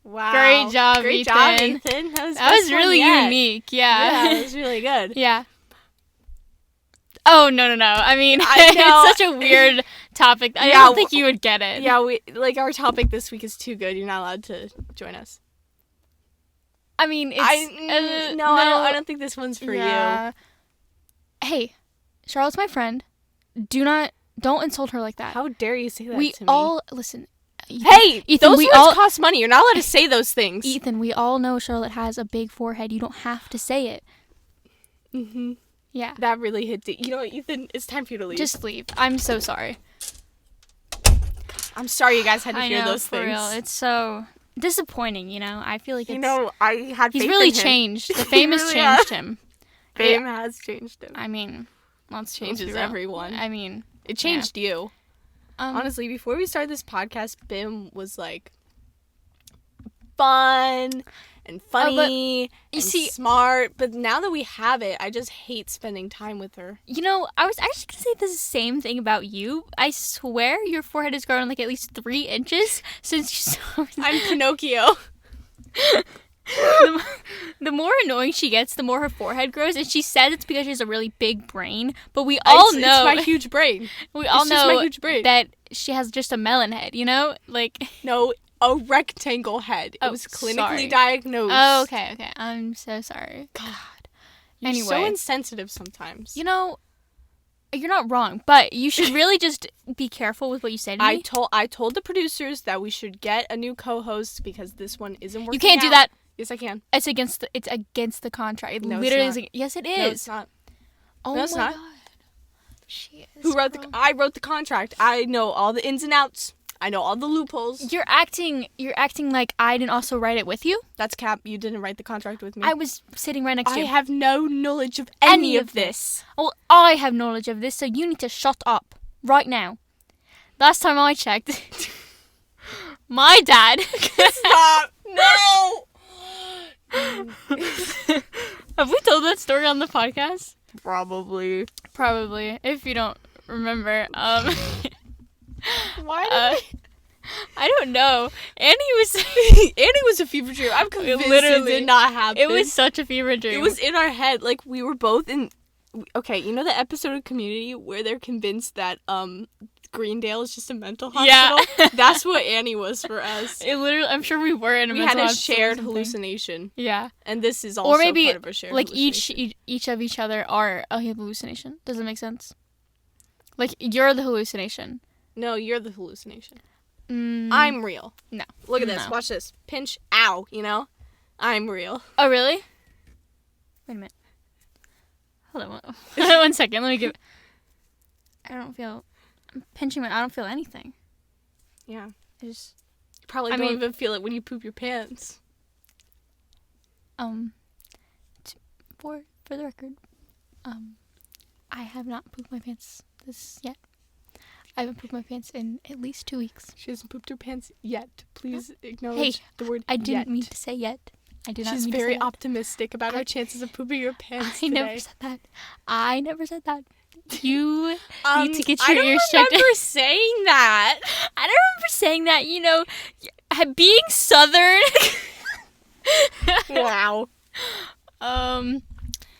Wow. Great job, Great Ethan. job, Ethan. That was really unique. Yeah. Yeah, it was really good. Yeah. Oh, no. I mean, I know. it's such a weird topic. I don't think you would get it. Yeah, our topic this week is too good. You're not allowed to join us. I mean, it's... I don't think this one's for you. Hey, Charlotte's my friend. Don't insult her like that. How dare you say that to me? Listen. Ethan, hey, Ethan, those words cost money. You're not allowed to say those things. Ethan, we all know Charlotte has a big forehead. You don't have to say it. Mm-hmm. Yeah. That really hit deep. You know what, Ethan? It's time for you to leave. Just leave. I'm so sorry. I'm sorry you guys had to hear those things. For real. It's so disappointing, you know? I feel like it's... I had faith He's really in him. changed. The fame has changed him. Fame has changed him. I mean, let's changes everyone. I mean... It changed you. Honestly, before we started this podcast, Bim was like fun and funny and smart. But now that we have it, I just hate spending time with her. You know, I was actually going to say the same thing about you. I swear your forehead has grown like at least 3 inches since you saw me. I'm Pinocchio. The more annoying she gets, the more her forehead grows. And she says it's because she has a really big brain. But we all know... It's my huge brain. We all know my huge brain. that she has just a melon head, you know? Like... No, a rectangle head. It was clinically diagnosed. Oh, okay. I'm so sorry. God. You're so insensitive sometimes. You know, you're not wrong, but you should really just be careful with what you say to me. I told the producers that we should get a new co-host because this one isn't working. You can't do that. Yes, I can. It's against the contract. It no, literally it's not. is. Yes, it is. No, it's not. Oh, no, it's my not. God. She is. Who wrote I wrote the contract. I know all the ins and outs. I know all the loopholes. You're acting like I didn't also write it with you. That's cap. You didn't write the contract with me. I was sitting right next to you. I have no knowledge of any of this. Well, I have knowledge of this, so you need to shut up right now. Last time I checked, my dad... Stop! No! Have we told that story on the podcast? Probably. If you don't remember. Why I don't know. Annie was a fever dream. I'm convinced literally it did not happen. It was such a fever dream. It was in our head. Like, we were both in... Okay, you know the episode of Community where they're convinced that Greendale is just a mental hospital? Yeah. That's what Annie was for us. It literally... I'm sure we were in a mental hospital. We had a shared hallucination. Yeah. And this is also part of a shared like hallucination. each of each other are a hallucination. Does it make sense? Like, you're the hallucination. No, you're the hallucination. I'm real. No. Look at this. Watch this. Pinch. Ow. You know? I'm real. Oh, really? Wait a minute. Hold on. 1 second. Let me give... I'm pinching I don't feel anything. Yeah. I just... You probably don't even feel it when you poop your pants. For the record, I have not pooped my pants this yet. I haven't pooped my pants in at least 2 weeks. She hasn't pooped her pants yet. Please acknowledge the word I didn't yet. mean to say yet. I did not She's mean to say very yet. optimistic about her chances of pooping your pants I today. never said that. You need to get your ears checked. I don't remember saying that. I don't remember saying that. You know, being Southern. Wow.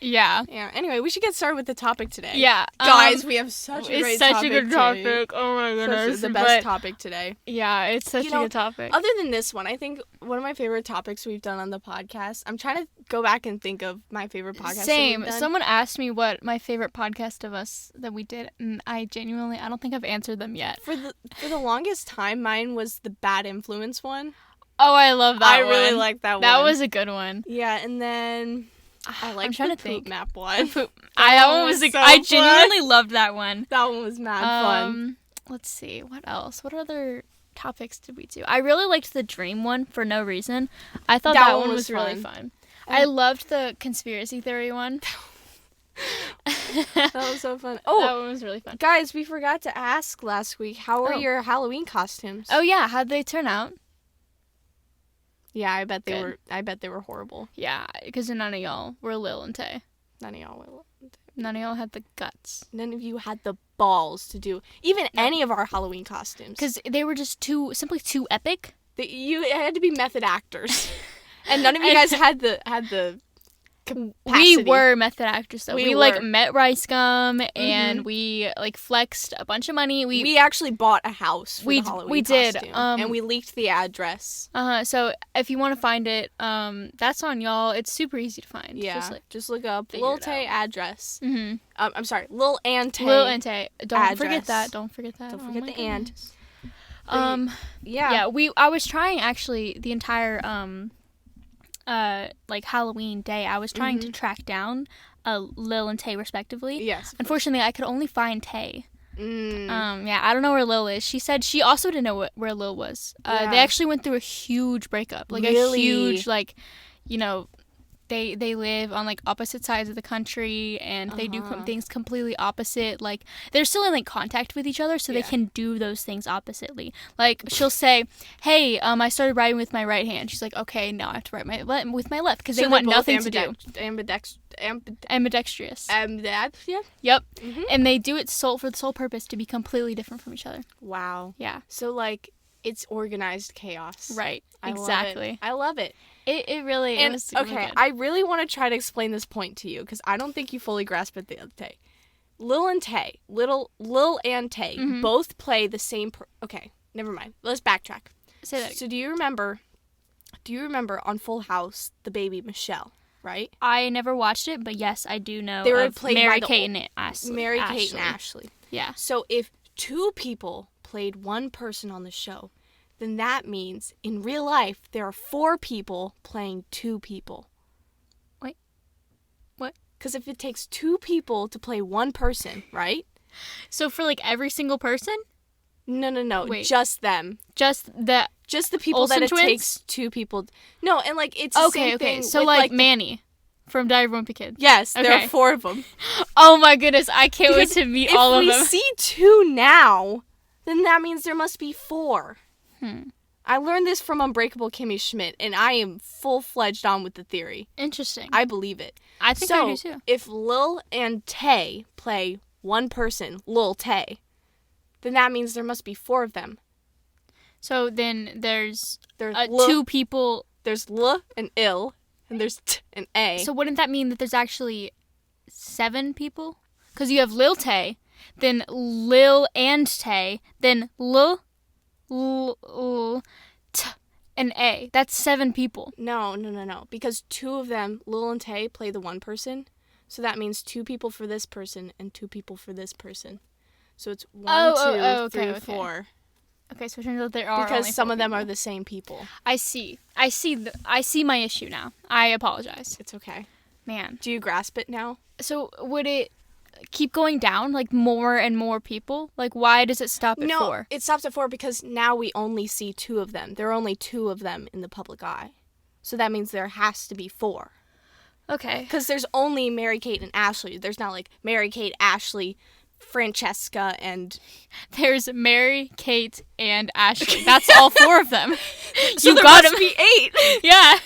Yeah. Anyway, we should get started with the topic today. Yeah. Guys, we have such a great topic. It's such a good topic. Oh my goodness. The best topic today. Yeah, it's such a good topic. Other than this one, I think one of my favorite topics we've done on the podcast. I'm trying to go back and think of my favorite podcast. Same. Someone asked me what my favorite podcast of us that we did, and I don't think I've answered them yet. For the longest time, mine was the bad influence one. Oh, I love that one. I really like that one. That was a good one. Yeah, and then I like the poop map one. I genuinely loved that one. That one was mad fun. Let's see. What else? What other topics did we do? I really liked the dream one for no reason. I thought that one was really fun. I loved the conspiracy theory one. That was so fun. Oh, that one was really fun. Guys, we forgot to ask last week, how were your Halloween costumes? Oh yeah, how'd they turn out? Yeah, I bet they were horrible. Yeah, because none of y'all were Lil and Tay. None of y'all were Lil and Tay. None of y'all had the guts. None of you had the balls to do any of our Halloween costumes. Because they were just simply too epic. You had to be method actors. And none of you guys had the capacity. We were method actors, though. We were. like, met Rice Gum, and we, like, flexed a bunch of money. We actually bought a house for the Halloween costume, and we leaked the address. So if you want to find it, that's on y'all. It's super easy to find. Yeah. Just look up Lil Tay address. Mm-hmm. I'm sorry, Lil and Tay. Lil and Tay. Don't address. forget that. Don't forget that. Don't forget the and. Yeah. I was trying, actually, the entire like, Halloween day, I was trying to track down Lil and Tay respectively. Yes. Unfortunately, I could only find Tay. Yeah, I don't know where Lil is. She said she also didn't know where Lil was. They actually went through a huge breakup. Like, a huge, like, you know, they live on, like, opposite sides of the country, and they do things completely opposite. Like, they're still in, like, contact with each other, so they can do those things oppositely. Like, she'll say, hey, I started writing with my right hand. She's like, okay, now I have to write with my left, because they want nothing to do. Ambidextrous. Yeah. Yep. Mm-hmm. And they do it for the sole purpose to be completely different from each other. Wow. Yeah. So, like, it's organized chaos. Right. Exactly. I love it. It really is. Okay, I really want to try to explain this point to you, because I don't think you fully grasp it the other day. Lil and Tay, Lil and Tay, both play the same. Okay, never mind. Let's backtrack. Say that. So do you remember on Full House the baby Michelle? Right. I never watched it, but yes, I do know. They were played Mary by Kate and Ashley. Mary Kate and Ashley. Yeah. So if two people played one person on the show, then that means in real life there are 4 people playing 2 people. Wait. What? Because if it takes 2 people to play one person, right? So for, like, every single person? No. Wait. Just them. Just the people Olsen that it twins? takes 2 people. No, and, like, it's the same thing. So, with, like, Manny from Diary of a Wimpy Kid. Yes, there are 4 of them. Oh my goodness, I can't wait to meet all of them. If we see 2 now, then that means there must be 4. I learned this from Unbreakable Kimmy Schmidt, and I am full-fledged on with the theory. Interesting. I believe it. I think I do too. If Lil and Tay play one person, Lil Tay, then that means there must be 4 of them. So then there's 2 people. There's L and Il, and there's T and A. So wouldn't that mean that there's actually 7 people? Because you have Lil Tay, then Lil and Tay, then L, T, and A. That's 7 people. No. Because 2 of them, Lil and Tay, play the one person. So that means 2 people for this person and 2 people for this person. So it's 1, 2, 3, 4. Okay, so it turns out there are because only some 4 of them people. are the same people. I see my issue now. I apologize. It's okay. Man. Do you grasp it now? So would it keep going down, like more and more people? Like, why does it stop at 4? No, it stops at 4 because now we only see 2 of them. There are only 2 of them in the public eye. So that means there has to be 4. Okay. Because there's only Mary Kate and Ashley. There's not like Mary Kate, Ashley, Francesca, and... There's Mary, Kate, and Ashley. That's all 4 of them. So there must be 8. Yeah.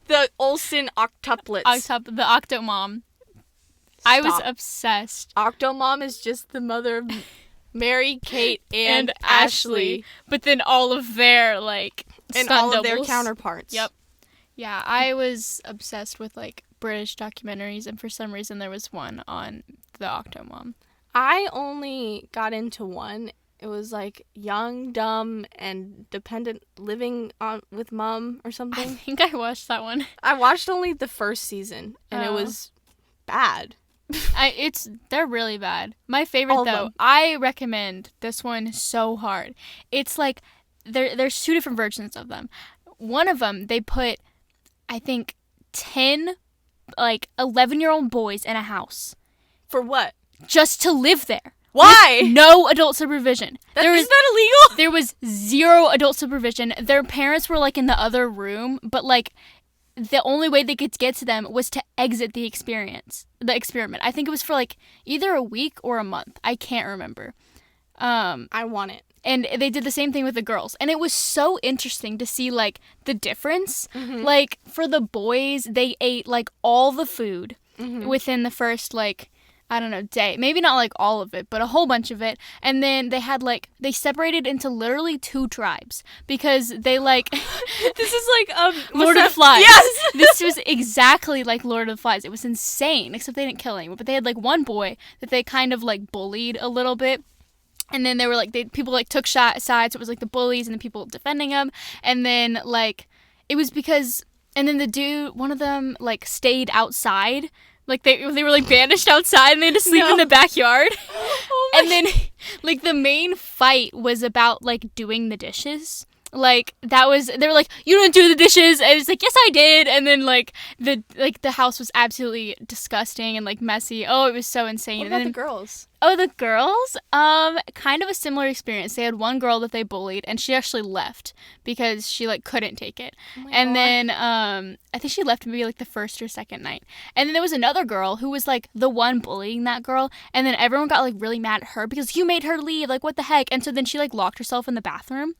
The Olsen octuplets. The Octomom. I was obsessed. Octomom is just the mother of Mary, Kate, and Ashley. But then all of their, like, and stunt all of doubles. their counterparts. Yep. Yeah, I was obsessed with, like, British documentaries, and for some reason there was one on the Octomom. I only got into one. It was like Young, Dumb, and Dependent Living with Mom or something. I think I watched that one. I watched only the first season, and it was bad. They're really bad. My favorite, though, I recommend this one so hard. It's like, there's 2 different versions of them. One of them, they put, I think, 10, like, 11-year-old boys in a house. For what? Just to live there. Why? With no adult supervision. Isn't that illegal? There was 0 adult supervision. Their parents were, like, in the other room, but, like, the only way they could get to them was to exit the experiment. I think it was for, like, either a week or a month. I can't remember. I want it. And they did the same thing with the girls. And it was so interesting to see, like, the difference. Mm-hmm. Like, for the boys, they ate, like, all the food within the first, like, I don't know, day. Maybe not like all of it, but a whole bunch of it. And then they had like, they separated into literally 2 tribes because they like. This is like Lord of the Flies. Yes! This was exactly like Lord of the Flies. It was insane, except they didn't kill anyone. But they had like one boy that they kind of like bullied a little bit. And then they were like, people like took sides. So it was like the bullies and the people defending them. And then like, it was because, and then the dude, one of them like stayed outside. Like, they were, like, banished outside, and they had to sleep in the backyard. Oh and then, like, the main fight was about, like, doing the dishes. Like, they were like, you don't do the dishes, and it's like, yes, I did, and then, like, the house was absolutely disgusting and, like, messy. Oh, it was so insane. What about the girls? Oh, the girls? Kind of a similar experience. They had one girl that they bullied, and she actually left because she, like, couldn't take it. Oh my God. Then, I think she left maybe, like, the first or second night. And then there was another girl who was, like, the one bullying that girl, and then everyone got, like, really mad at her because you made her leave, like, what the heck? And so then she, like, locked herself in the bathroom.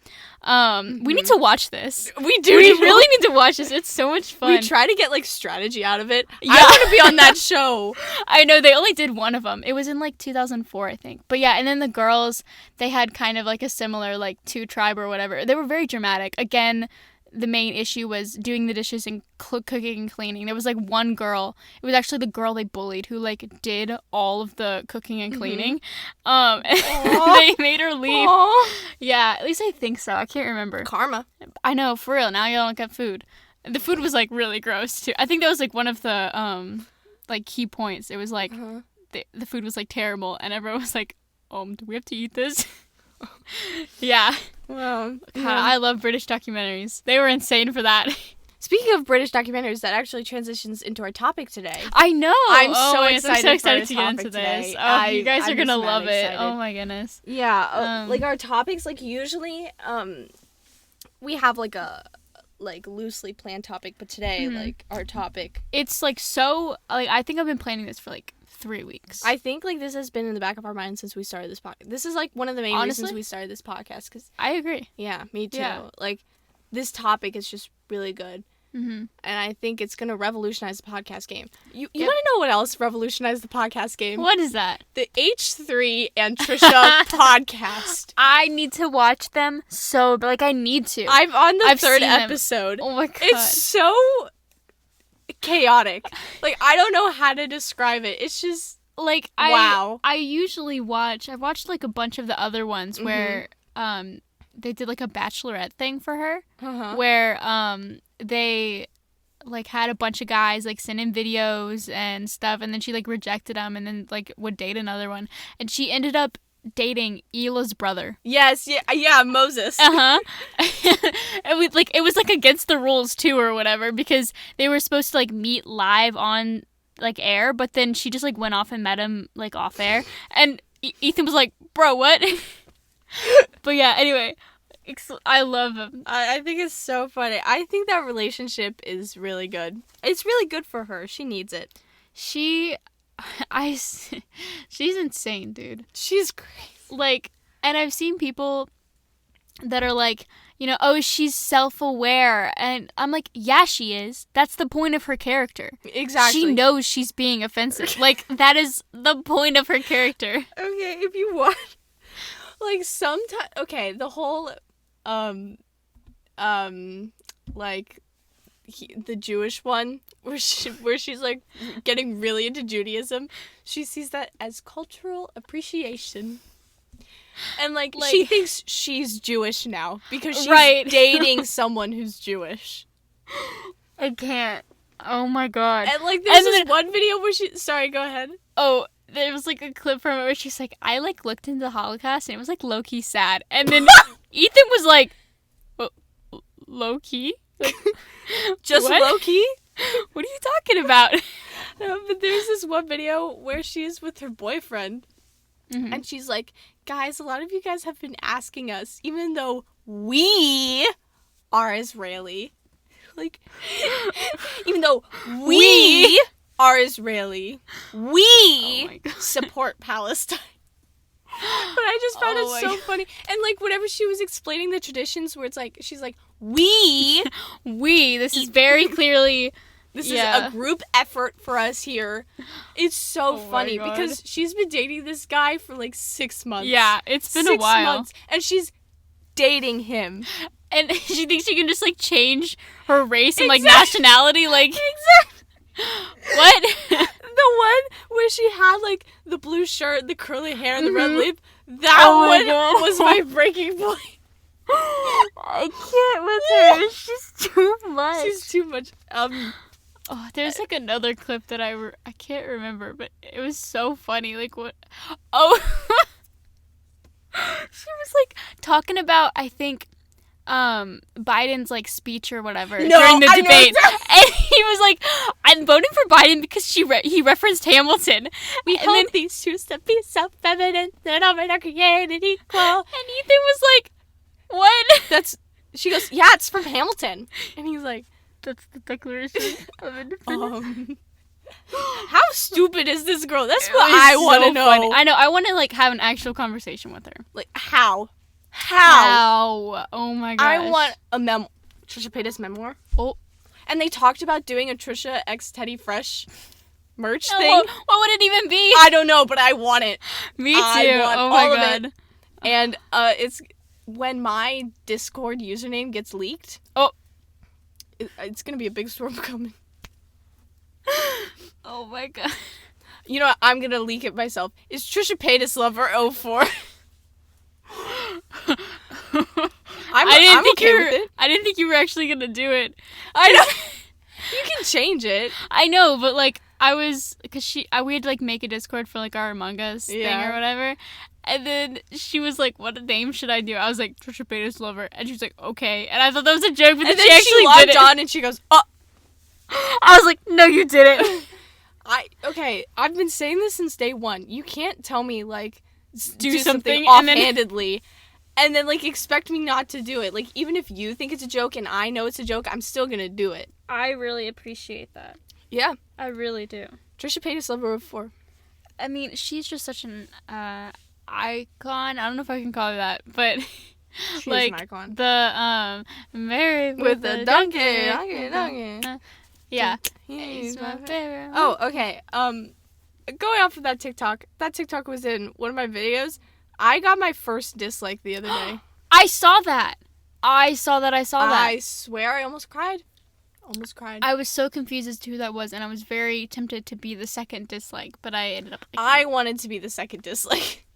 We need to watch this. We do. We really need to watch this. It's so much fun. We try to get, like, strategy out of it. Yeah. I want to be on that show. I know. They only did one of them. It was in, like, 2004, I think. But yeah, and then the girls, they had kind of like a similar like 2 tribe or whatever. They were very dramatic. Again, the main issue was doing the dishes and cooking and cleaning. There was like one girl. It was actually the girl they bullied who like did all of the cooking and cleaning. They made her leave. Aww. Yeah, at least I think so. I can't remember. Karma. I know, for real. Now you don't get food. The food was like really gross too. I think that was like one of the like key points. It was like the food was like terrible, and everyone was like, do we have to eat this? Yeah. Well, I love British documentaries. They were insane for that. Speaking of British documentaries, that actually transitions into our topic today. I know. I'm so excited to get into this. Oh, you guys are gonna love it. Oh my goodness. Yeah. Like our topics, like usually, we have like a loosely planned topic, but today, like our topic, it's like so. Like I think I've been planning this for like 3 weeks. I think like this has been in the back of our mind since we started this podcast. This is like one of the main reasons we started this podcast. Cause I agree. Yeah, me too. Yeah. Like this topic is just really good. And I think it's going to revolutionize the podcast game. You want to know what else revolutionized the podcast game? What is that? The H3 and Trisha podcast. I need to watch them I need to. I'm on the 3rd episode. Oh my God. It's so chaotic. Like, I don't know how to describe it. It's just, like, wow. I usually I've watched, like, a bunch of the other ones where, they did, like, a bachelorette thing for her. Where, they, like, had a bunch of guys, like, send in videos and stuff, and then she, like, rejected them and then, like, would date another one. And she ended up dating Hila's brother. Yes, yeah, Moses. It was, like, against the rules, too, or whatever, because they were supposed to, like, meet live on, like, air, but then she just, like, went off and met him, like, off air. And Ethan was like, bro, what? But, yeah, anyway, I love him. I think it's so funny. I think that relationship is really good. It's really good for her. She needs it. She's insane, dude. She's crazy. Like, and I've seen people that are like, you know, oh, she's self-aware. And I'm like, yeah, she is. That's the point of her character. Exactly. She knows she's being offensive. Like, that is the point of her character. Okay, if you want, like, sometimes, okay, the whole, like, the Jewish one, where she's, like, getting really into Judaism, she sees that as cultural appreciation. And, like she thinks she's Jewish now because she's dating someone who's Jewish. I can't. Oh, my God. And, like, there's this one video where sorry, go ahead. Oh, there was, like, a clip from it where she's like, I, like, looked into the Holocaust and it was, like, low-key sad. And then Ethan was like, low-key? Like, just low-key? What are you talking about? No, but there's this one video where she's with her boyfriend. And she's like, guys, a lot of you guys have been asking us, even though we are Israeli. Like, even though we are Israeli, we support Palestine. But I just found it so funny. And, like, whenever she was explaining the traditions where it's like, she's like, we. This is very clearly This is a group effort for us here. It's so funny because she's been dating this guy for like 6 months. Yeah, it's been a while. 6 months, and she's dating him. And she thinks she can just, like, change her race and, like, nationality. Like, what? The one where she had, like, the blue shirt, the curly hair, and the red lip. That one was my breaking point. I can't with her. She's too much. She's too much. There's like another clip that I can't remember, but it was so funny. Like what? Oh, she was like talking about I think Biden's like speech or whatever during the debate, and he was like, "I'm voting for Biden because he referenced Hamilton. We hold these truths to be self-evident that all men are created equal." And Ethan was like, "What?" She goes, "Yeah, it's from Hamilton," and he's like, "That's the Declaration of Independence." How stupid is this girl? That's what I want to know. Funny. I know. I want to like have an actual conversation with her. Like how? Oh my gosh. I want a Trisha Paytas memoir. Oh. And they talked about doing a Trisha x Teddy Fresh merch thing. What would it even be? I don't know, but I want it. Me too. Oh my god. And it's when my Discord username gets leaked. Oh. It's going to be a big storm coming. Oh my god. You know what? I'm going to leak it myself. It's Trisha Paytas Lover 04. I'm okay with it. I didn't think you were actually gonna do it. I know. You can change it. I know, but like because we had to like make a Discord for like our Among Us thing or whatever, and then she was like, "What name should I do?" I was like, "Trisha Paytas Lover," and she was like, "Okay," and I thought that was a joke, but then she actually logged did it. on and she goes, "Oh." I was like, "No, you didn't." I've been saying this since day one. You can't tell me like do something offhandedly. And then, like, expect me not to do it. Like, even if you think it's a joke and I know it's a joke, I'm still gonna do it. I really appreciate that. Yeah. I really do. Trisha Paytas Lover 04. I mean, she's just such an icon. I don't know if I can call her that, but... She like, is an icon. The, Mary with the donkey. Yeah. He's my favorite. Oh, okay. Going off of that TikTok was in one of my videos. I got my first dislike the other day. I saw that. I swear I almost cried. I was so confused as to who that was, and I was very tempted to be the second dislike, but I ended up I wanted to be the second dislike.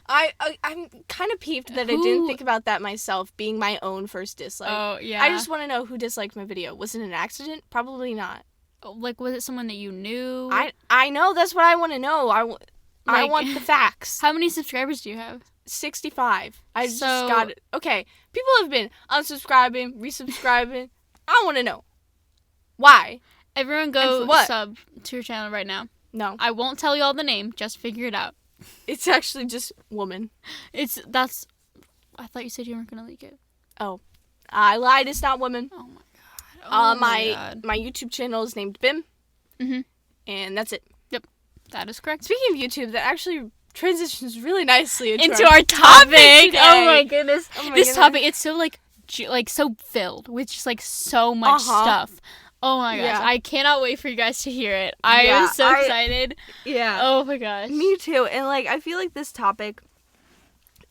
I'm kind of peeved that I didn't think about that myself, being my own first dislike. Oh, yeah. I just want to know who disliked my video. Was it an accident? Probably not. Like, was it someone that you knew? I know. That's what I want to know. I want the facts. How many subscribers do you have? 65. I just got it. Okay, people have been unsubscribing, resubscribing. I want to know. Why? Everyone go sub to your channel right now. No. I won't tell you all the name. Just figure it out. It's actually just woman. I thought you said you weren't going to leak it. Oh. I lied. It's not woman. Oh my god. My YouTube channel is named BM. Mm-hmm. And that's it. That is correct. Speaking of YouTube, that actually transitions really nicely into our topic. Oh my goodness. This topic, it's so like so filled with just like so much stuff. Oh my gosh. I cannot wait for you guys to hear it. I am so excited. Yeah. Oh my gosh. Me too. And like I feel like this topic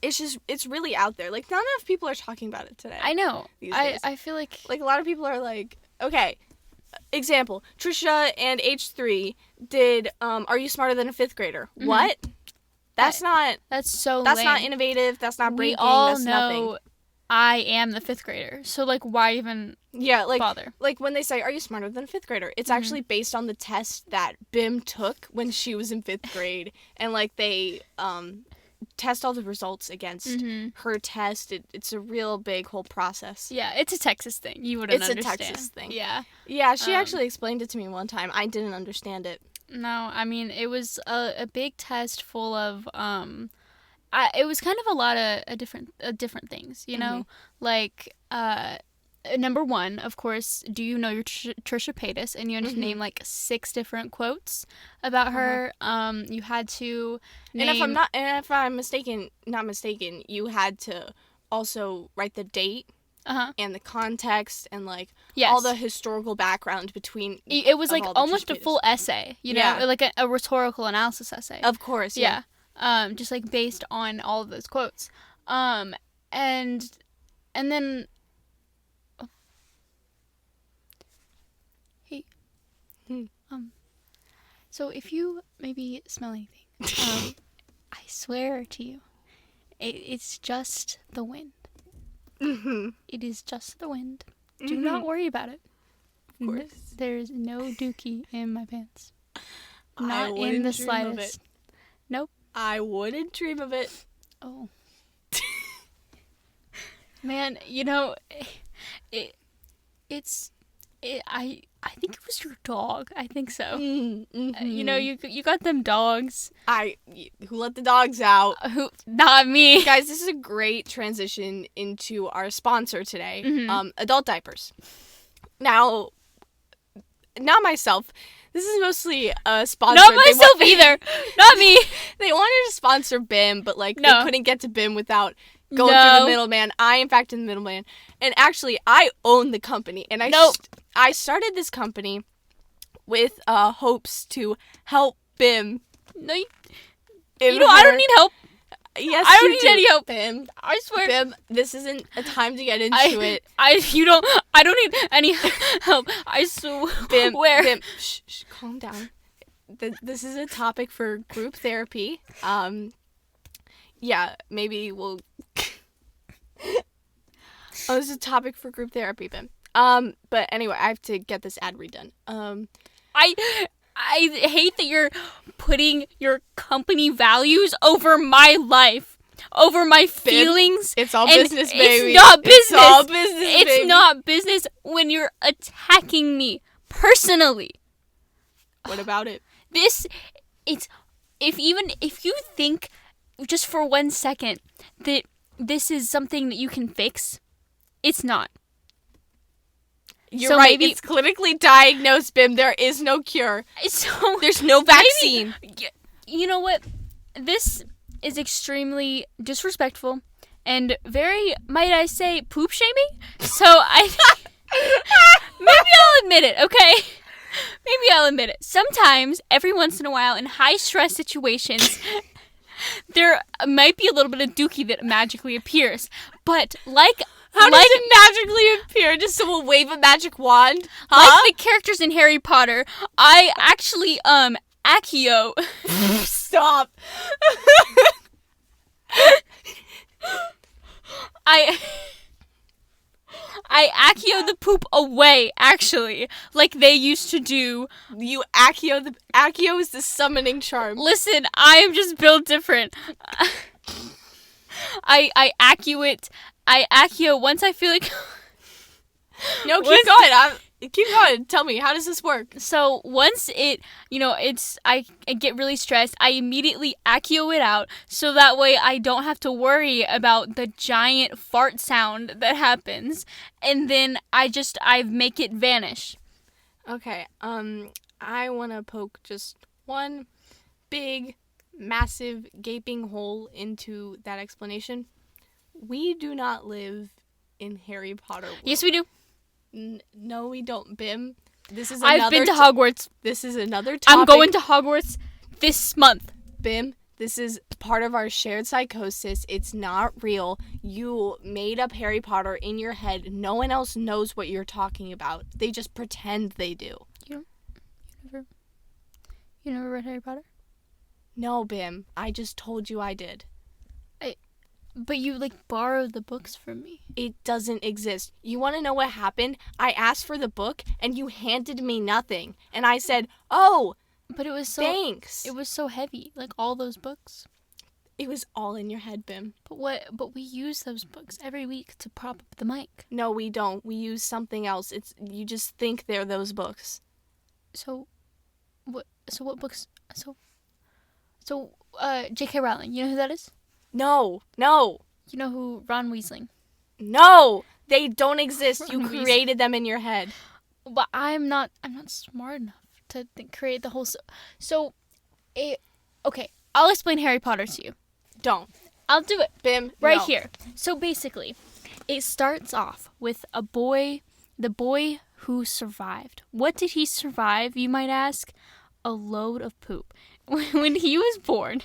it's really out there. Like not enough people are talking about it today. I know. I feel like a lot of people are like, okay, example, Trisha and H3 did Are You Smarter Than a Fifth Grader? Mm-hmm. What? That's not innovative. That's not breaking. That's nothing. I am the fifth grader. So like why even bother? Like when they say, "Are you smarter than a fifth grader?" It's actually based on the test that Bim took when she was in 5th grade. And like they test all the results against her test. It's a real big whole process. Yeah, it's a Texas thing. You wouldn't understand. It's a Texas thing. Yeah. Yeah, she actually explained it to me one time. I didn't understand it. No, I mean, it was a big test full of, it was kind of a lot of different things, you know? Like, number one, of course, do you know your Trisha Paytas? And you had to name, like, 6 different quotes about her. You had to name... And if I'm not mistaken, you had to also write the date and the context and like yes. all the historical background between. It was like almost a full essay, you know, like a rhetorical analysis essay. Of course, yeah. Just like based on all of those quotes, and then. Oh. Hey. So if you maybe smell anything, I swear to you, it's just the wind. Mm-hmm. It is just the wind. Do not worry about it. Of course. There's no dookie in my pants. Not in the slightest. Nope. I wouldn't dream of it. Oh. Man, you know, I think it was your dog. I think so. Mm-hmm. You know, you got them dogs. Who let the dogs out? Who? Not me. Guys, this is a great transition into our sponsor today, adult diapers. Now, not myself. This is mostly a sponsor. Not myself either. Not me. They wanted to sponsor BIM, but like No. they couldn't get to BIM without going through the middleman. I, in fact, am the middleman. And actually, I own the company. And I started this company with hopes to help BIM. No, you know, I don't need help. Yes, I don't need any help. BIM. I swear. BIM, this isn't a time to get into it. I don't need any help. I swear. BIM. Shh, calm down. This is a topic for group therapy. Yeah, maybe we'll. This is a topic for group therapy, BIM. But anyway, I have to get this ad redone. I hate that you're putting your company values over my life, over my feelings. It's all business, baby. It's not business. It's all business, baby. It's not business when you're attacking me personally. What about it? If you think just for 1 second that this is something that you can fix, it's not. You're right. It's clinically diagnosed, BIM. There is no cure. So there's no vaccine. You know what? This is extremely disrespectful and very, might I say, poop shaming. So maybe I'll admit it, okay? Maybe I'll admit it. Sometimes, every once in a while, in high-stress situations, there might be a little bit of dookie that magically appears. But how does it magically appear? Does someone wave a magic wand? Huh? Like the characters in Harry Potter, I actually, Accio. Stop. I Accio the poop away, actually, like they used to do. You Accio is the summoning charm. Listen, I am just built different. I Accio it. I Accio once I feel like. No, keep going. Keep going. Tell me, how does this work? So once I get really stressed, I immediately Accio it out, so that way I don't have to worry about the giant fart sound that happens, and then I make it vanish. Okay. I want to poke just one big, massive, gaping hole into that explanation. We do not live in Harry Potter world. Yes, we do. No, we don't, BIM. I've been to Hogwarts. This is another topic. I'm going to Hogwarts this month. BIM, this is part of our shared psychosis. It's not real. You made up Harry Potter in your head. No one else knows what you're talking about. They just pretend they do. You never read Harry Potter? No, BIM. I just told you I did. But you, borrowed the books from me. It doesn't exist. You want to know what happened? I asked for the book, and you handed me nothing. And I said, oh, but it was so... Thanks. It was so heavy. All those books. It was all in your head, BIM. But we use those books every week to prop up the mic. No, we don't. We use something else. You just think they're those books. So what books... So, J.K. Rowling, you know who that is? No. You know who Ron Weasley? No, they don't exist. You created them in your head. But I'm not smart enough to create the whole. Okay, I'll explain Harry Potter to you. Don't. I'll do it. BIM. Right here. So basically, It starts off with the boy who survived. What did he survive, you might ask? A load of poop. When he was born,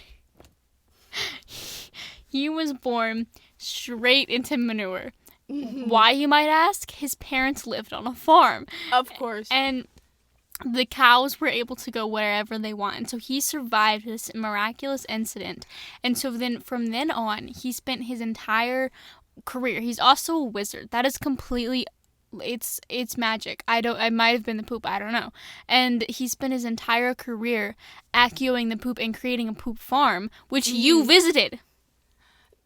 he was born straight into manure. Mm-hmm. Why, you might ask? His parents lived on a farm. Of course. And the cows were able to go wherever they want. And so he survived this miraculous incident. And so then from then on, he spent his entire career. He's also a wizard. That is completely... It's magic. I might have been the poop. I don't know. And he spent his entire career accuing the poop and creating a poop farm, which you visited.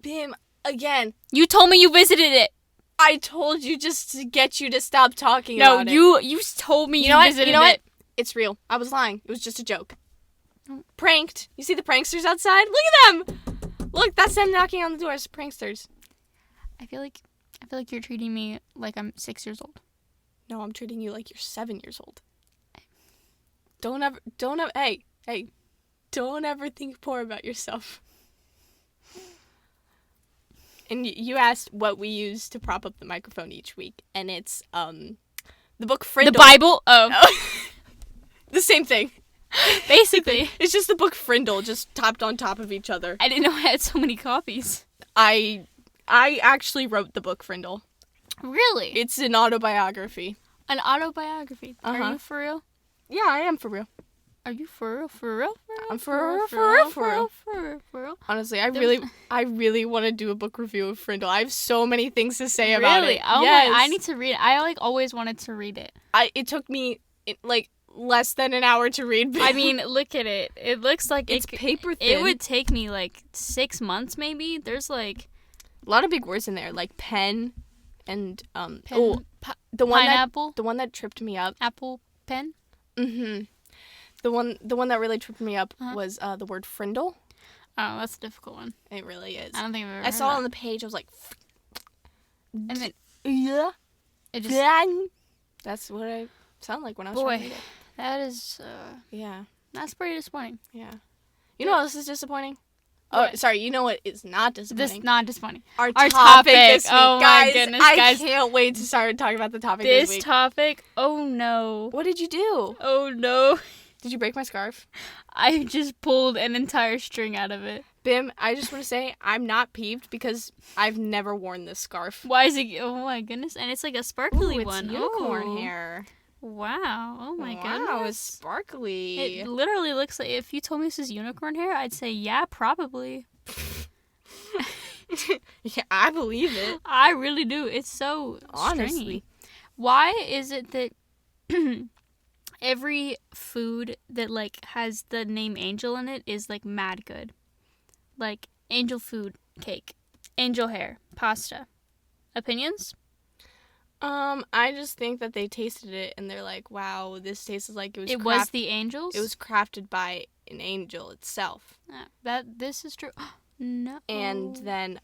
Bim, again. You told me you visited it. I told you just to get you to stop talking about it. No, you told me you visited it. You know what? It's real. I was lying. It was just a joke. Pranked. You see the pranksters outside? Look at them. Look, that's them knocking on the doors. Pranksters. I feel like you're treating me like I'm 6 years old. No, I'm treating you like you're 7 years old. Don't ever, hey, don't ever think poor about yourself. And you asked what we use to prop up the microphone each week, and it's the book Frindle. The Bible? Oh. The same thing. Basically. It's just the book Frindle, just topped on top of each other. I didn't know I had so many copies. I actually wrote the book Frindle. Really? It's an autobiography. An autobiography? Uh-huh. Are you for real? Yeah, I am for real. Are you for real? For real? I'm for real. Honestly, I really want to do a book review of Frindle. I have so many things to say about it. Really? Oh yes. I need to read it. I always wanted to read it. It took me less than an hour to read. I mean, look at it. It looks like it's paper thin. It would take me 6 months maybe. There's a lot of big words in there, like pen and pineapple. The one that tripped me up. Apple pen. Mhm. The one that really tripped me up was the word frindle. Oh, that's a difficult one. It really is. I don't think I've ever I saw it on the page. I was like, and then it just. That's what I sound like when I was trying to read it. That is. Yeah. That's pretty disappointing. Yeah. You know what else is disappointing? What? Oh, sorry. You know what is not disappointing? This not disappointing. Our topic this week. Oh guys, my goodness, I can't wait to start talking about the topic this week. This topic? Oh no. What did you do? Oh no. Did you break my scarf? I just pulled an entire string out of it. Bim, I just want to say I'm not peeved because I've never worn this scarf. Why is it? Oh my goodness. And it's like a sparkly one. It's unicorn hair. Wow. Oh my goodness. Wow, it's sparkly. It literally looks like, if you told me this is unicorn hair, I'd say, yeah, probably. Yeah, I believe it. I really do. It's so honestly stringy. Why is it that every food that has the name angel in it is mad good? Like angel food, cake, angel hair, pasta. Opinions? I just think that they tasted it and they're like, wow, this tastes like it was. It was the angels. It was crafted by an angel itself. This is true. No. And then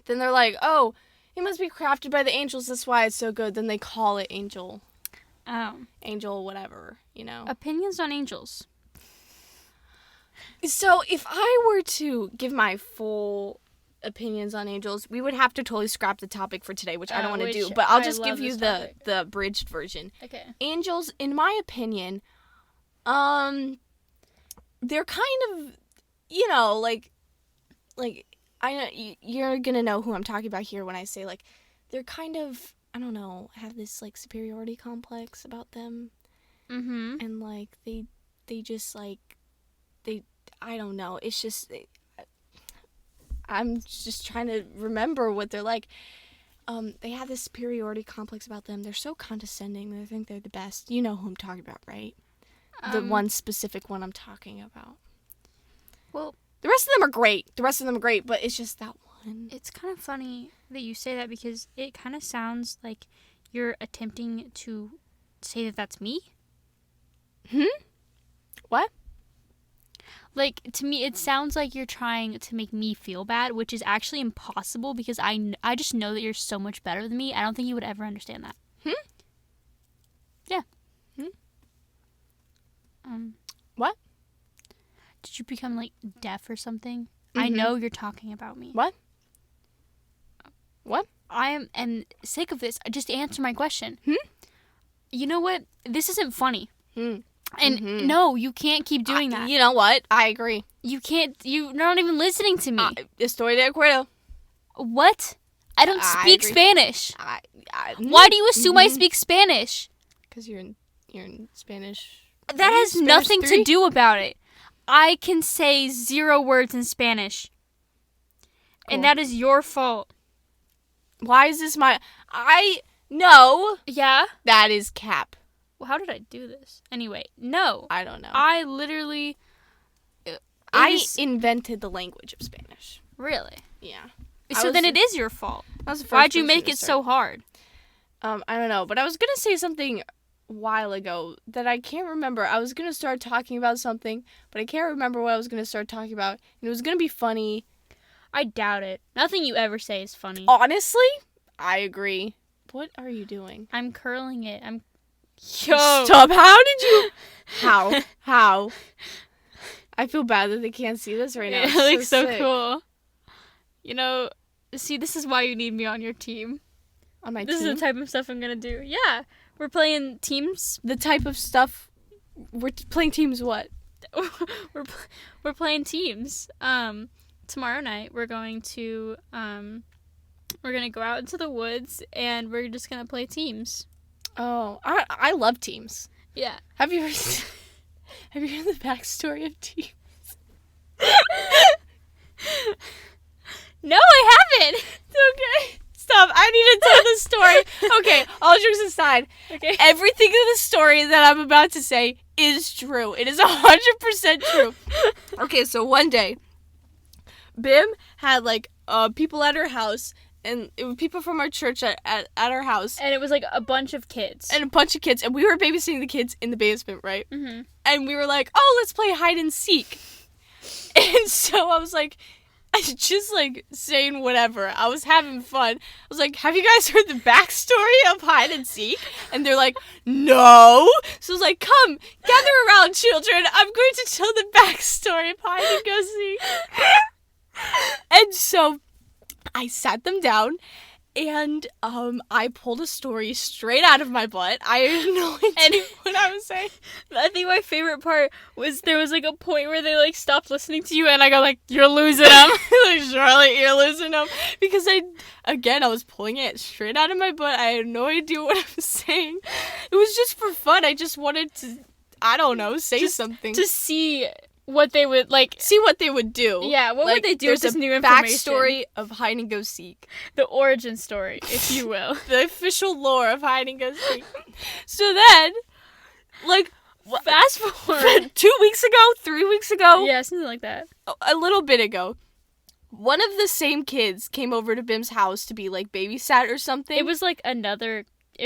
they're like, oh, it must be crafted by the angels. That's why it's so good. Then they call it angel. Oh. Angel, whatever, Opinions on angels. So if I were to give my full opinions on angels, we would have to totally scrap the topipic for today, which I don't want to do. But I'll just give you the abridged version. Okay. Angels, in my opinion, they're kind of, I know you're gonna know who I'm talking about here when I say they're kind of, I don't know, have this superiority complex about them. Mm-hmm. And they just I don't know. It's just I'm just trying to remember what they're like. They have this superiority complex about them. They're so condescending. They think they're the best. You know who I'm talking about, right? The one specific one I'm talking about. Well, the rest of them are great. But it's just that one. It's kind of funny that you say that because it kind of sounds like you're attempting to say that that's me. What? To me, it sounds like you're trying to make me feel bad, which is actually impossible because I just know that you're so much better than me. I don't think you would ever understand that. Yeah. What? Did you become deaf or something? I know you're talking about me. What? What? I am sick of this. Just answer my question. Hmm? You know what? This isn't funny. Hmm. And no, you can't keep doing that. You know what? I agree. You can't. You're not even listening to me. Estoy de acuerdo. What? I don't speak Spanish. Mm-hmm. Why do you assume I speak Spanish? Because you're in Spanish. That has Spanish nothing 3? to do about it. I can say 0 words in Spanish. Cool. And that is your fault. Why is this No. Yeah? That is cap. Well, how did I do this? Anyway, no. I don't know. I literally... invented the language of Spanish. Really? Yeah. So then it is your fault. Why'd you make it so hard? I don't know, but I was going to say something a while ago that I can't remember. I was going to start talking about something, but I can't remember what I was going to start talking about. And it was going to be funny. I doubt it. Nothing you ever say is funny. Honestly, I agree. What are you doing? I'm curling it. Yo. Stop. How did you... How? I feel bad that they can't see this right now. It looks so cool. You know, see, this is why you need me on your team. On my team? This is the type of stuff I'm going to do. Yeah. We're playing teams. The type of stuff... We're playing teams what? We're playing teams. Tomorrow night, we're going to go out into the woods, and we're just going to play teams. Oh, I love teams. Yeah. Have you heard the backstory of teams? No, I haven't. Okay. Stop. I need to tell the story. Okay, all jokes aside. Okay. Everything in the story that I'm about to say is true. It is 100% true. Okay, so one day, Bim had, people at her house, and it was people from our church at our house. And it was, a bunch of kids. And we were babysitting the kids in the basement, right? Mm-hmm. And we were like, oh, let's play hide and seek. And so I was like, just, saying whatever. I was having fun. I was like, have you guys heard the backstory of hide and seek? And they're like, no. So I was like, come, gather around, children. I'm going to tell the backstory of hide and go seek. And so I sat them down, and I pulled a story straight out of my butt. I had no idea what I was saying. I think my favorite part was there was a point where they stopped listening to you, and I go you're losing them. Charlotte, you're losing them. Because I was pulling it straight out of my butt. I had no idea what I was saying. It was just for fun. I just wanted to, I don't know, say something. To see what they would see what they would do. Yeah, what would they do with this new information? Backstory of hide and go seek. The origin story, if you will. The official lore of hide and go seek. So then, fast forward 2 weeks ago, 3 weeks ago. Yeah, something like that. A little bit ago. One of the same kids came over to Bim's house to be babysat or something. It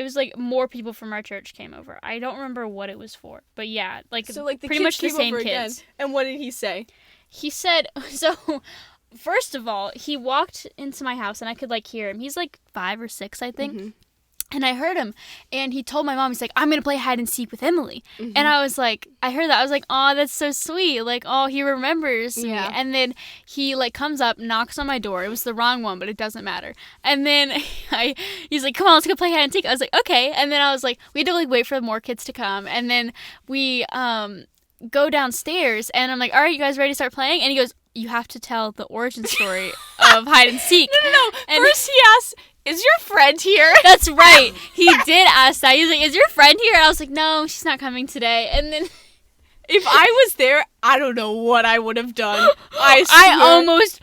was more people from our church came over. I don't remember what it was for. But yeah, pretty much the same kids. Again. And what did he say? He said, so first of all, he walked into my house and I could hear him. He's 5 or 6, I think. Mm-hmm. And I heard him, and he told my mom, he's like, I'm going to play hide and seek with Emily. Mm-hmm. And I was like, I heard that. I was like, oh, that's so sweet. Oh, he remembers me. And then he, comes up, knocks on my door. It was the wrong one, but it doesn't matter. And then he's like, come on, let's go play hide and seek. I was like, okay. And then I was like, we had to, wait for more kids to come. And then we go downstairs, and I'm like, all right, you guys ready to start playing? And he goes, you have to tell the origin story of hide and seek. No. And first he asked, is your friend here? That's right. He did ask that. He's like, is your friend here? And I was like, no, she's not coming today. And then if I was there, I don't know what I would have done. I almost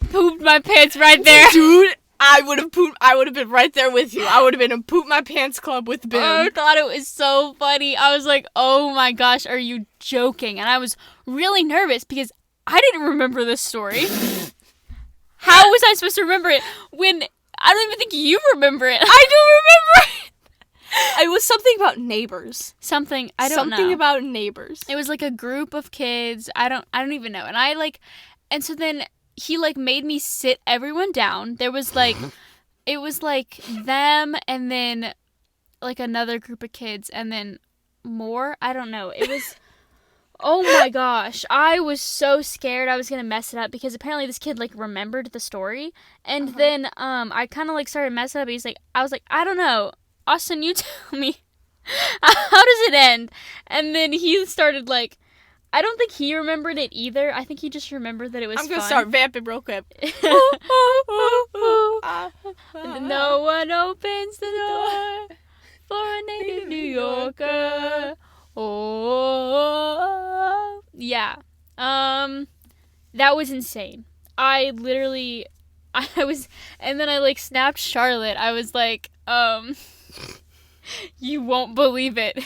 pooped my pants right there. Dude, I would have been right there with you. I would have been in Poop My Pants Club with Bim. I thought it was so funny. I was like, oh my gosh, are you joking? And I was really nervous because I didn't remember this story. How was I supposed to remember it when I don't even think you remember it? I don't remember it. It was something about neighbors. I don't know. Something about neighbors. It was a group of kids. I don't even know. And and so then he made me sit everyone down. There was it was them and then another group of kids and then more. I don't know. It was Oh my gosh. I was so scared I was going to mess it up because apparently this kid like remembered the story. And then I kind of like started messing up. I was like, I don't know. Austin, you tell me. How does it end? And then he started like, I don't think he remembered it either. I think he just remembered that it was fun. I'm going to start vamping real quick. No one opens the door for a native New Yorker. Oh, yeah. That was insane. I was, and then I like snapped Charlotte. I was like, you won't believe it.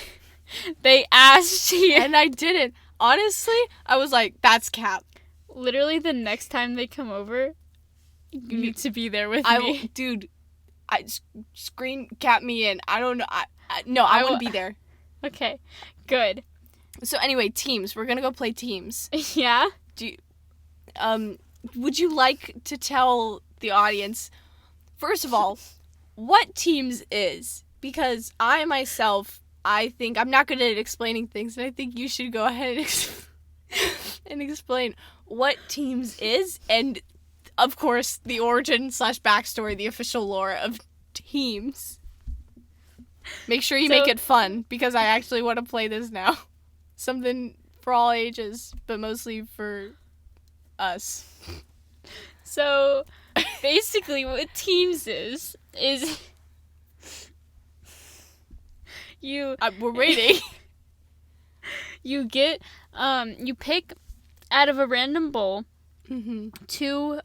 They asked you. And I didn't. Honestly, I was like, that's cap. Literally the next time they come over, you need to be there with me. Dude, screen cap me in. I don't know. I wouldn't be there. Okay, good. So anyway, teams. We're gonna go play teams. Yeah? Would you like to tell the audience, first of all, what teams is? Because I myself, I think I'm not good at explaining things, and I think you should go ahead and explain what teams is, and of course the origin / backstory, the official lore of teams. Make sure you make it fun, because I actually want to play this now. Something for all ages, but mostly for us. So, basically what teams is you... We're waiting. You get, you pick out of a random bowl 2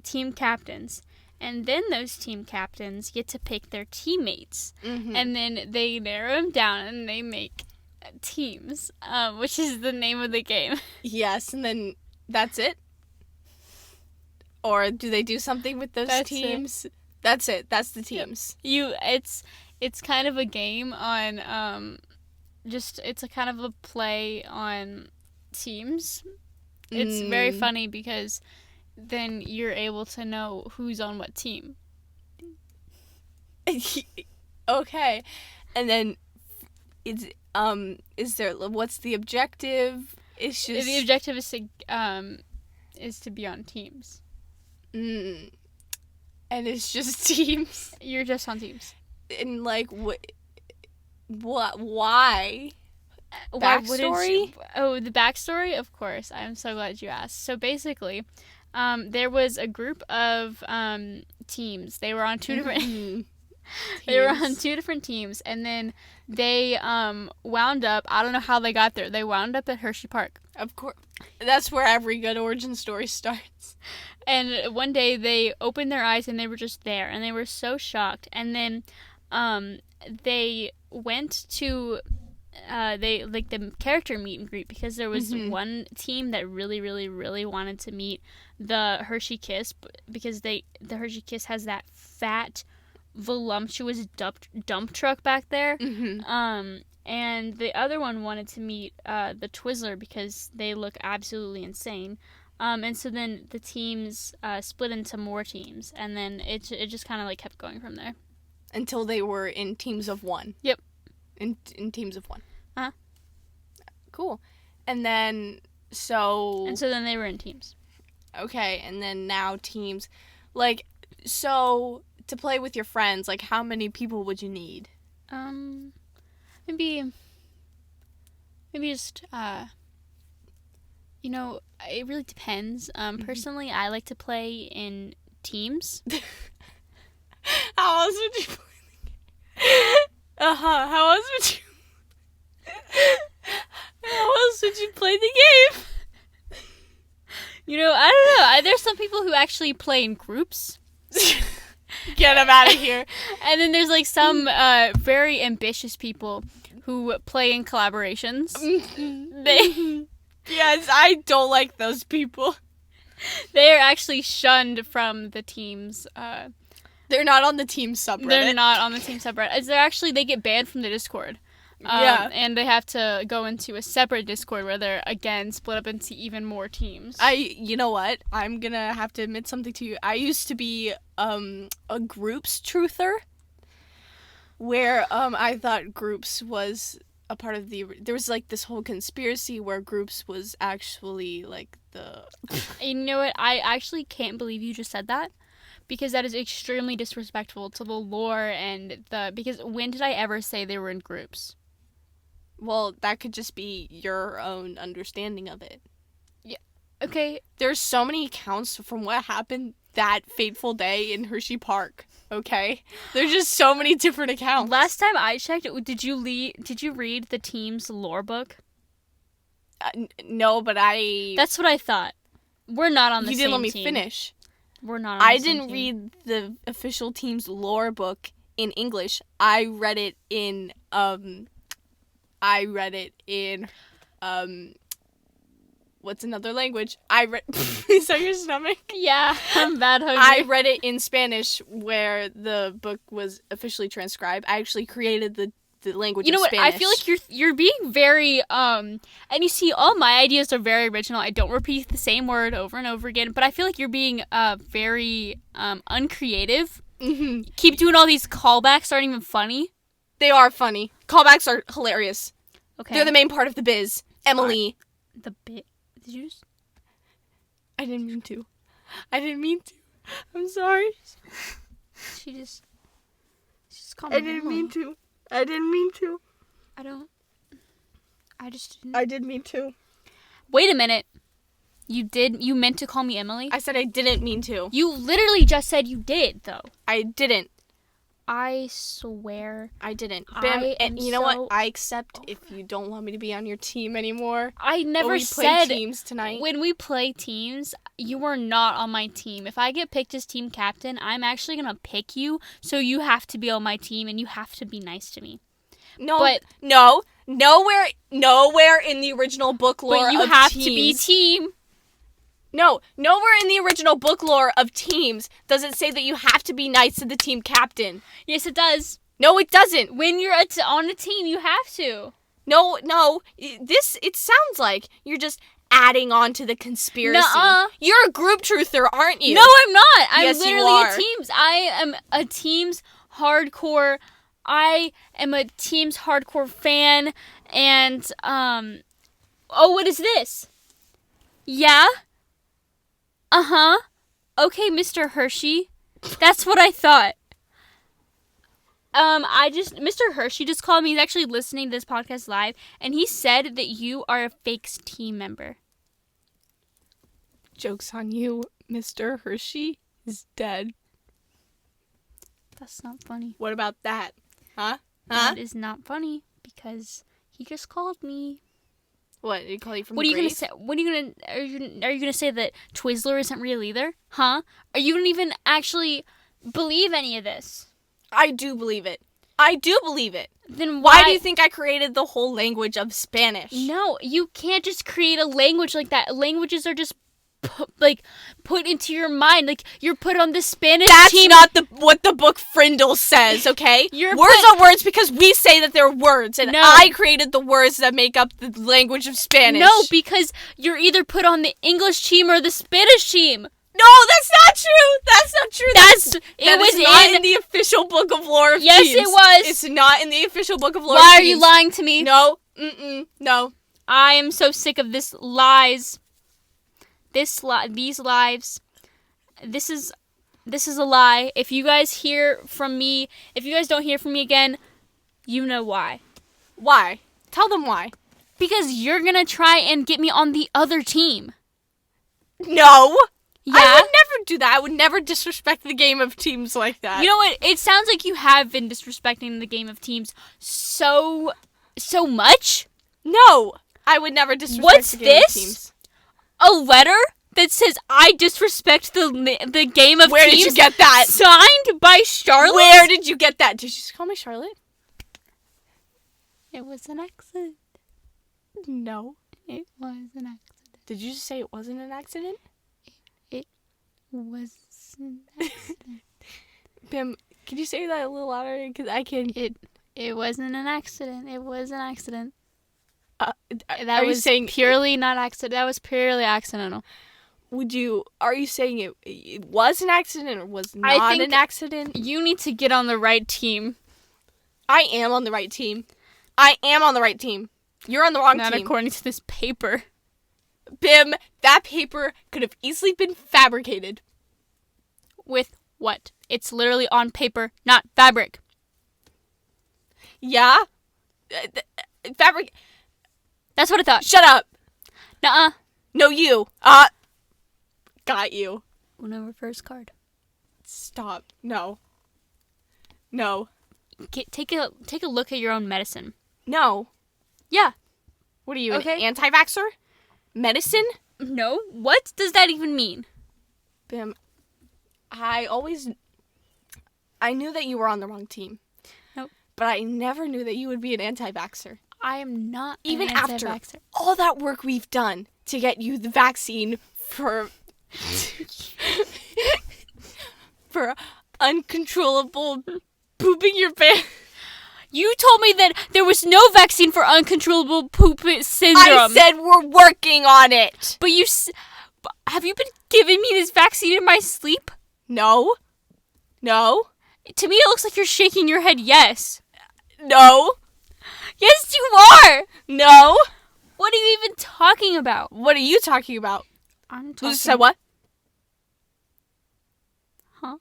team captains. And then those team captains get to pick their teammates. And then they narrow them down and they make teams, which is the name of the game. Yes, and then that's it? Or do they do something with those teams? That's it. That's the teams. Yep. It's kind of a game on, it's a kind of a play on teams. It's very funny because then you're able to know who's on what team. Okay. And then is there, what's the objective? It's just the objective is to be on teams. And it's just teams. You're just on teams. And like what why? Backstory? The backstory? Of course. I'm so glad you asked. So basically, there was a group of teams. They were on 2 different they were on 2 different teams, and then they wound up, I don't know how they got there. They wound up at Hershey Park. Of course. That's where every good origin story starts. And one day they opened their eyes and they were just there, and they were so shocked. And then they went to the character meet and greet, because there was one team that really, really, really wanted to meet the Hershey Kiss, because the Hershey Kiss has that fat, voluptuous dump truck back there. And the other one wanted to meet the Twizzler, because they look absolutely insane. And so then the teams split into more teams, and then it just kind of like kept going from there. Until they were in teams of 1. Yep. In teams of 1. Uh-huh. Cool. And then then they were in teams. Okay, and then now teams. Like, so to play with your friends, like how many people would you need? Maybe just it really depends. Personally, I like to play in teams. How else would you play the game? How else would you play the game? I don't know. There's some people who actually play in groups. Get them out of here. And then there's like some very ambitious people who play in collaborations. Yes, I don't like those people. They are actually shunned from the teams. They're not on the team subreddit. They're not on the team subreddit. They get banned from the Discord. And they have to go into a separate Discord where they're, again, split up into even more teams. You know what? I'm gonna have to admit something to you. I used to be a groups truther, where I thought groups was a part of there was like this whole conspiracy where groups was actually like the. You know what? I actually can't believe you just said that, because that is extremely disrespectful to the lore because when did I ever say they were in groups? Well, that could just be your own understanding of it. Yeah. Okay. There's so many accounts from what happened that fateful day in Hershey Park. Okay, there's just so many different accounts. Last time I checked, did you read the team's lore book? No, but That's what I thought. We're not on the same team. You didn't let me finish. We're not on the same team. I didn't read the official team's lore book in English. I read it in what's another language? Is that your stomach? Yeah, I'm bad hungry. I read it in Spanish, where the book was officially transcribed. I actually created the language of Spanish. You know what? I feel like you're being very and you see, all my ideas are very original. I don't repeat the same word over and over again, but I feel like you're being very uncreative. Mm-hmm. Keep doing all these callbacks aren't even funny. They are funny. Callbacks are hilarious. Okay. They're the main part of the biz. Emily. The bit. Did you just? I didn't mean to. I'm sorry. She just called me. I didn't mean to. I didn't mean to. I did mean to. Wait a minute. You meant to call me Emily? I said I didn't mean to. You literally just said you did, though. I didn't. I swear. I didn't. Bam, and you know what? I accept if you don't want me to be on your team anymore. I never said play teams tonight. When we play teams, you are not on my team. If I get picked as team captain, I'm actually going to pick you, so you have to be on my team and you have to be nice to me. No, but no, nowhere in the original book lore but you of have teams, to be team. No, nowhere in the original book lore of teams does it say that you have to be nice to the team captain. Yes, it does. No, it doesn't. When you're on a team, you have to. No. It sounds like you're just adding on to the conspiracy. Nuh-uh. You're a group truther, aren't you? No, I'm not. I'm yes, literally you are. a teams. I am a teams hardcore. I am a teams hardcore fan. And, oh, what is this? Yeah? Uh-huh. Okay, Mr. Hershey. That's what I thought. Mr. Hershey just called me. He's actually listening to this podcast live, and he said that you are a Fakes team member. Joke's on you. Mr. Hershey is dead. That's not funny. What about that? Huh? That is not funny, because he just called me. What, did he call you from the grave? Gonna say? Are you gonna say that Twizzler isn't real either? Huh? Are you gonna even actually believe any of this? I do believe it. Then why do you think I created the whole language of Spanish? No, you can't just create a language like that. Languages are just put into your mind. Like, you're put on the Spanish team. That's not what the book Frindle says, okay? Words are words because we say that they're words, and I created the words that make up the language of Spanish. No, because you're either put on the English team or the Spanish team. No, that's not true. That was not in the official book of lore of teams. Yes, it was. It's not in the official book of lore of teams. Why are you lying to me? No. No. I am so sick of this lies. These lives. This is a lie. If you guys don't hear from me again, you know why. Why? Tell them why. Because you're gonna try and get me on the other team. No. Yeah? I would never do that. I would never disrespect the game of teams like that. You know what? It sounds like you have been disrespecting the game of teams so much. No. I would never disrespect the game of teams. A letter that says I disrespect the game of teams? Where did you get that? Signed by Charlotte? Where did you get that? Did you just call me Charlotte? It was an accident. No. It was an accident. Did you just say it wasn't an accident? It was an accident. Pam, can you say that a little louder? Because I can... It wasn't an accident. It was an accident. That was purely not accident. That was purely accidental. Are you saying it was an accident or was not an accident? You need to get on the right team. I am on the right team. I am on the right team. You're on the wrong Not team. Not according to this paper. Bim, that paper could have easily been fabricated. With what? It's literally on paper, not fabric. Yeah? Fabric. That's what I thought. Shut up. Nuh-uh. No, you. Got you. Uno reverse card. Stop. No. No. Take a look at your own medicine. No. Yeah. What are you, an anti-vaxxer? Medicine? No. What does that even mean? Bim, I knew that you were on the wrong team. Nope. But I never knew that you would be an anti-vaxxer. I am not even an after all that work we've done to get you the vaccine for for uncontrollable pooping your pants. You told me that there was no vaccine for uncontrollable poop syndrome. I said we're working on it. But have you been giving me this vaccine in my sleep? No. No. To me, it looks like you're shaking your head yes. No. Yes, you are. No. What are you even talking about? What are you talking about? I'm talking... Lucy said what? Huh?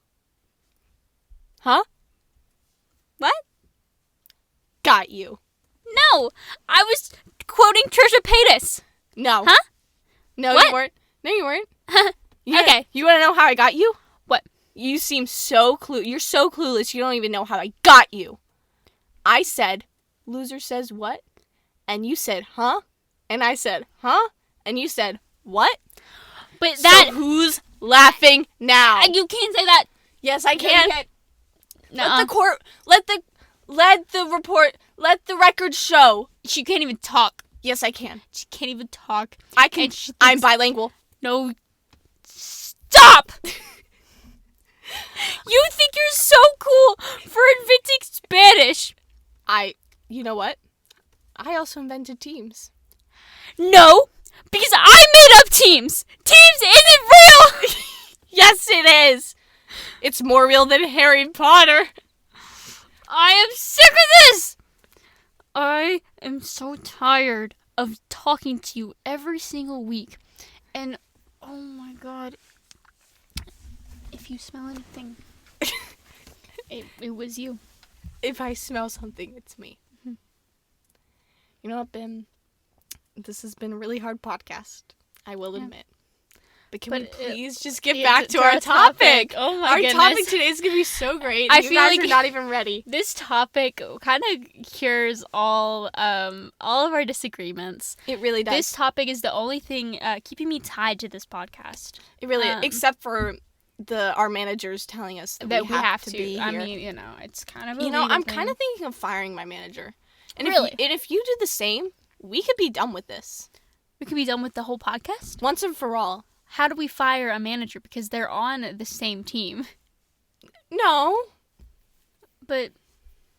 Huh? What? Got you. No, I was quoting Trisha Paytas. No. Huh? No, what? you weren't. No, you weren't. Okay. You want to know how I got you? What? You seem so You're so clueless. You don't even know how I got you. I said, loser says what? And you said, huh? And I said, huh? And you said, what? But that... So who's laughing now? You can't say that. Yes, I can. Nuh-uh. Let the court... Let the record show. She can't even talk. Yes, I can. She can't even talk. I can. I'm bilingual. No. Stop! You think you're so cool for inventing Spanish. You know what? I also invented teams. No, because I made up teams. Teams isn't real. Yes, it is. It's more real than Harry Potter. I am sick of this. I am so tired of talking to you every single week. And, oh my God, if you smell anything, it was you. If I smell something, it's me. Mm-hmm. You know what, Ben? This has been a really hard podcast. I will admit. But can we please just get back to our topic? Oh my goodness. Our topic today is going to be so great. I you feel guys like are not even ready. This topic kind of cures all of our disagreements. It really does. This topic is the only thing keeping me tied to this podcast. It really is. Except for our managers telling us that we have to be here. I mean, it's kind of a I'm thing. kind of thinking of firing my manager. And really? If you do the same, we could be done with this. We could be done with the whole podcast? Once and for all. How do we fire a manager? Because they're on the same team. No. But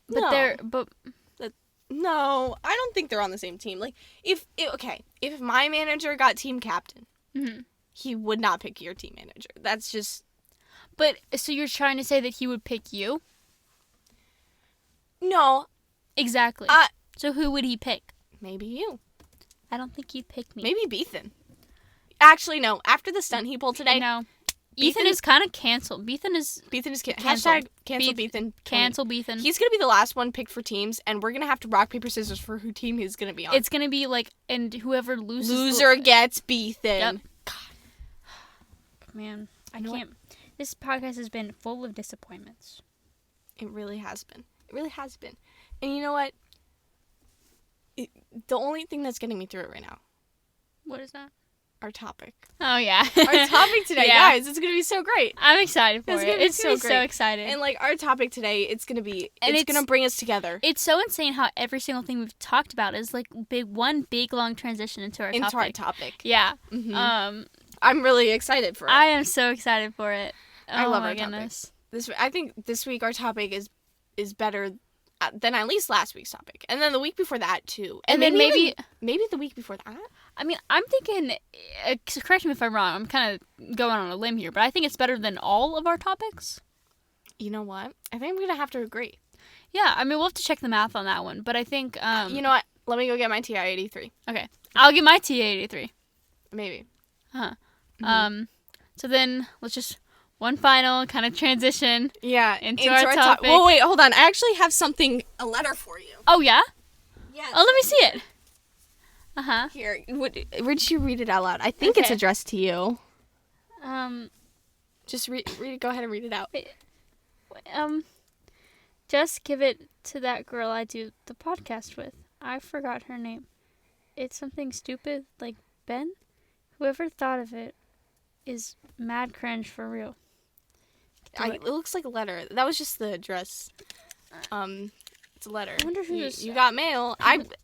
no. But no, I don't think they're on the same team. Like, if my manager got team captain, mm-hmm. he would not pick your team manager. That's just... But, so you're trying to say that he would pick you? No. Exactly. So who would he pick? Maybe you. I don't think he'd pick me. Maybe Beethan. Actually, no. After the stunt he pulled today... No. Ethan is kind of canceled. Beethan is canceled. Hashtag cancel Beethan. Cancel Beethan. He's going to be the last one picked for teams, and we're going to have to rock, paper, scissors for who team he's going to be on. It's going to be like, and whoever loses... Loser gets Beethan. Yep. Man, I can't... This podcast has been full of disappointments. It really has been. It really has been. And you know what? The only thing that's getting me through it right now. What is that? Our topic. Oh, yeah. Our topic today, guys. It's going to be so great. I'm excited for it. It's going to be so excited. And, like, our topic today, it's going to bring us together. It's so insane how every single thing we've talked about is, like, one big, long transition into our topic. Yeah. Mm-hmm. I'm really excited for it. I am so excited for it. I love our goodness. I think this week our topic is better than at least last week's topic. And then the week before that, too. And then maybe the week before that. I mean, I'm thinking, correct me if I'm wrong, I'm kind of going on a limb here, but I think it's better than all of our topics. You know what? I think I'm going to have to agree. Yeah, I mean, we'll have to check the math on that one, but I think... you know what? Let me go get my TI-83. Okay. I'll get my TI-83. Maybe. Mm-hmm. So then, let's just... One final kind of transition. Yeah. Into our topic. Well, wait, hold on. I actually have a letter for you. Oh, yeah? Yes. Oh, let me see it. Uh-huh. Here, would you read it out loud? I think it's addressed to you. Just read it. Go ahead and read it out. Just give it to that girl I do the podcast with. I forgot her name. It's something stupid like Ben. Whoever thought of it is mad cringe for real. It looks like a letter. That was just the address. It's a letter. I wonder who this. You got mail.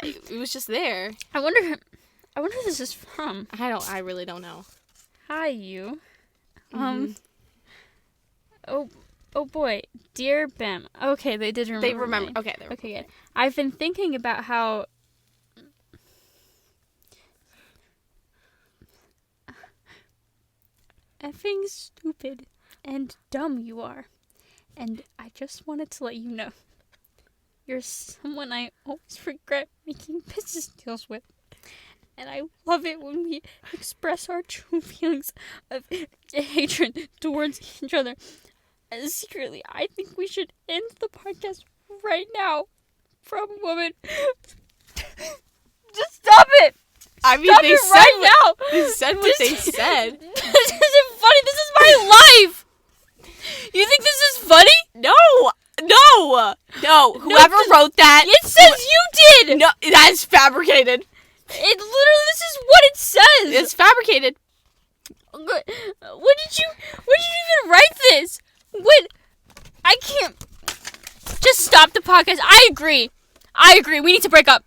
It was just there. I wonder who this is from. I really don't know. Hi, you. Mm-hmm. Oh boy, dear Bam. Okay, they did remember. They remember. Okay, good. I've been thinking about how. Effing stupid and dumb you are. And I just wanted to let you know. You're someone I always regret making business deals with. And I love it when we express our true feelings of hatred towards each other. And secretly, I think we should end the podcast right now. From a woman. Just stop it! I mean, stop they it said right now! They said what they said. This isn't funny. This is my life! You think this is funny? No! Whoever wrote that... It says you did! No, that's fabricated. It literally, this is what it says! It's fabricated. When did you even write this? I can't... Just stop the podcast. I agree. We need to break up.